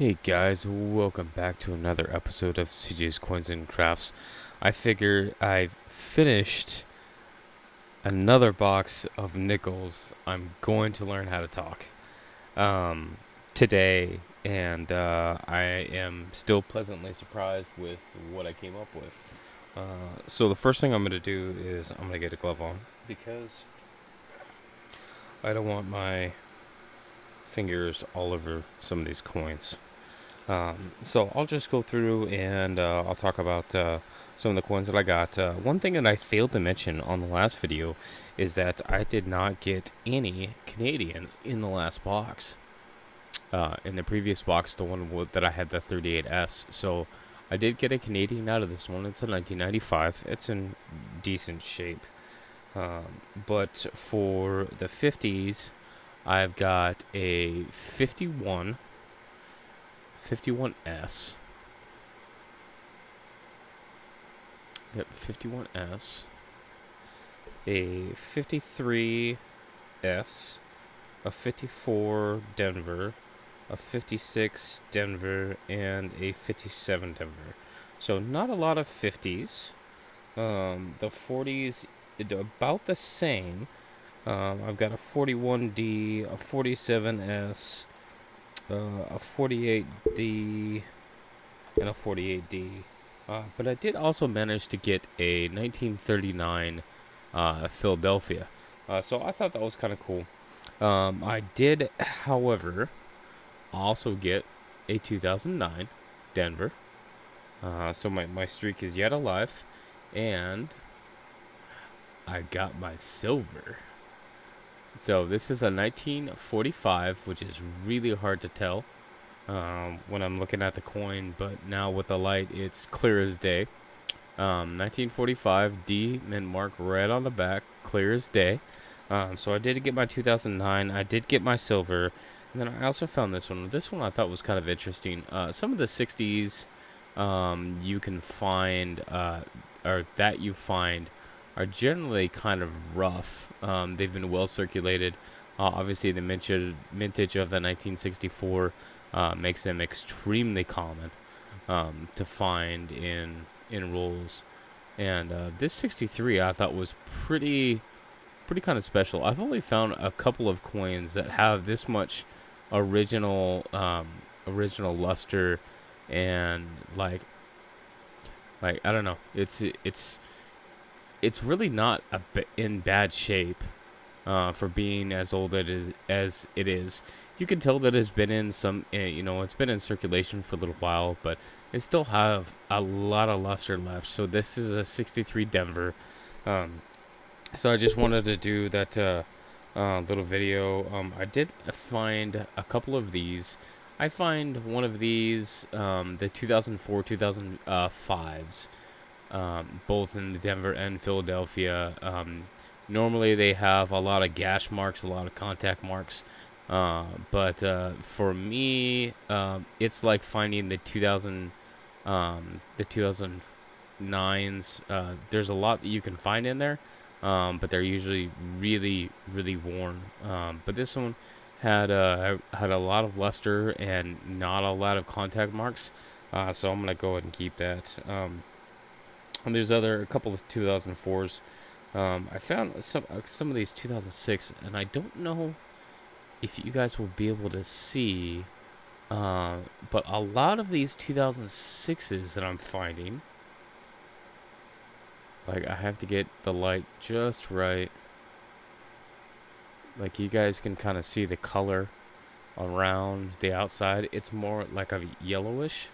Hey guys, welcome back to another episode of CJ's Coins and Crafts. I figure I've finished another box of nickels. I'm going to learn how to talk today, and I am still pleasantly surprised with what I came up with. So the first thing I'm going to do is I'm going to get a glove on because I don't want my fingers all over some of these coins. So I'll just go through and I'll talk about some of the coins that I got. One thing that I failed to mention on the last video is that I did not get any Canadians in the last box. In the previous box, the one that I had, the 38S. So I did get a Canadian out of this one. It's a 1995. It's in decent shape. But for the 50s, I've got a 51S. Yep, 51S. A 53S. A 54 Denver. A 56 Denver. And a 57 Denver. So not a lot of 50s. The 40s, about the same. I've got a 41D, a 47S, a 48D, and a 48D. But I did also manage to get a 1939 Philadelphia. So I thought that was kind of cool. I did, however, also get a 2009 Denver. So my streak is yet alive. And I got my silver. So this is a 1945, which is really hard to tell when I'm looking at the coin, but now with the light, it's clear as day. 1945 D mint mark red on the back, clear as day. So I did get my 2009. I did get my silver, and then I also found this one. This one I thought was kind of interesting. Some of the 60s you can find, or that you find, are generally kind of rough. They've been well circulated. Obviously, the mintage of the 1964 makes them extremely common to find in rolls. And this 63 I thought was pretty kind of special. I've only found a couple of coins that have this much original luster, and like I don't know. It's really not in bad shape for being as old as it is. You can tell that it's been in it's been in circulation for a little while, but it still have a lot of luster left. So this is a 63 Denver. So I just wanted to do that little video. I did find a couple of these. I find one of these, the 2004 2005s. Both in Denver and Philadelphia. Normally they have a lot of gash marks, a lot of contact marks. But for me, it's like finding the 2009s. There's a lot that you can find in there, but they're usually really, really worn. But this one had a lot of luster and not a lot of contact marks. So I'm gonna go ahead and keep that. And there's a couple of 2004s. I found some of these 2006, and I don't know if you guys will be able to see, but a lot of these 2006s that I'm finding, like I have to get the light just right. Like you guys can kind of see the color around the outside. It's more like a yellowish.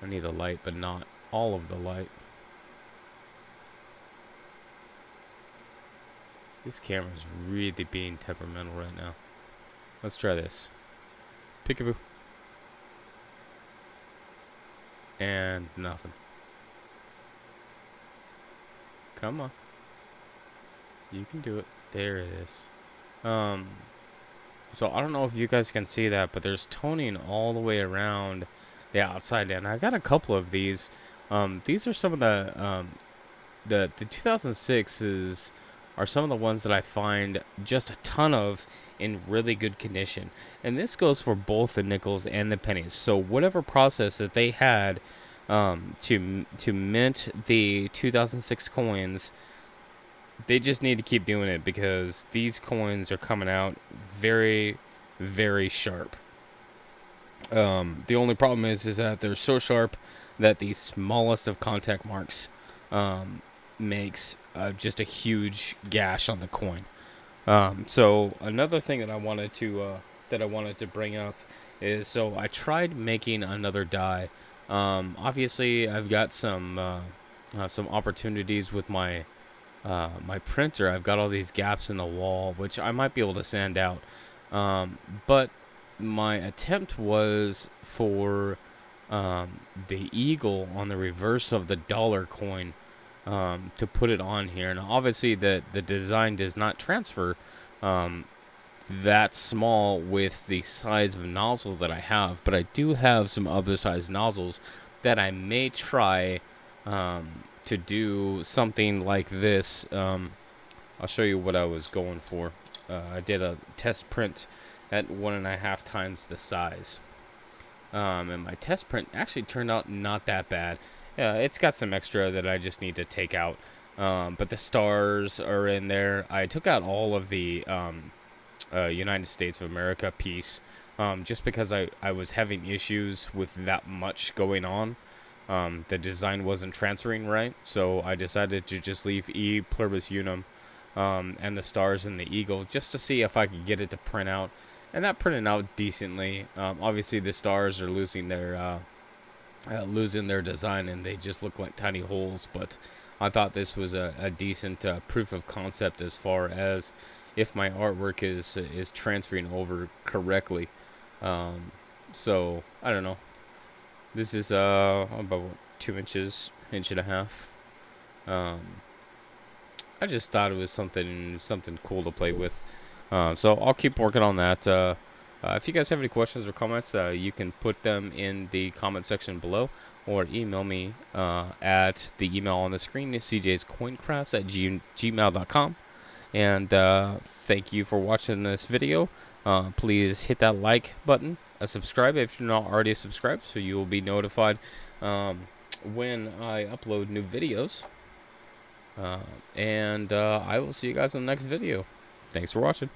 I need the light, but not all of the light. This camera's really being temperamental right now. Let's try this. Peekaboo. And nothing. Come on. You can do it. There it is. So I don't know if you guys can see that, but there's toning all the way around the outside, and I got a couple of these. These are some of the 2006s are some of the ones that I find just a ton of in really good condition. And this goes for both the nickels and the pennies. So whatever process that they had to mint the 2006 coins, they just need to keep doing it, because these coins are coming out very, very sharp. The only problem is that they're so sharp that the smallest of contact marks makes just a huge gash on the coin. So another thing that I wanted to bring up is, so I tried making another die. Obviously, I've got some opportunities with my my printer. I've got all these gaps in the wall, which I might be able to sand out. But my attempt was for the eagle on the reverse of the dollar coin, to put it on here. And obviously the design does not transfer that small with the size of nozzle that I have, but I do have some other size nozzles that I may try to do something like this. I'll show you what I was going for. I did a test print at 1.5 times the size. And my test print actually turned out not that bad. It's got some extra that I just need to take out. But the stars are in there. I took out all of the United States of America piece, just because I was having issues with that much going on. The design wasn't transferring right, so I decided to just leave E pluribus unum and the stars and the eagle, just to see if I could get it to print out. And that printed out decently. Obviously, the stars are losing their design, and they just look like tiny holes. But I thought this was a decent proof of concept as far as if my artwork is transferring over correctly. So I don't know. This is about 2 inches, 1.5 inches. I just thought it was something cool to play with. So I'll keep working on that. If you guys have any questions or comments, you can put them in the comment section below, or email me at the email on the screen, cjscoincrafts@gmail.com. And thank you for watching this video. Please hit that like button, subscribe if you're not already subscribed, so you will be notified when I upload new videos. And I will see you guys in the next video. Thanks for watching.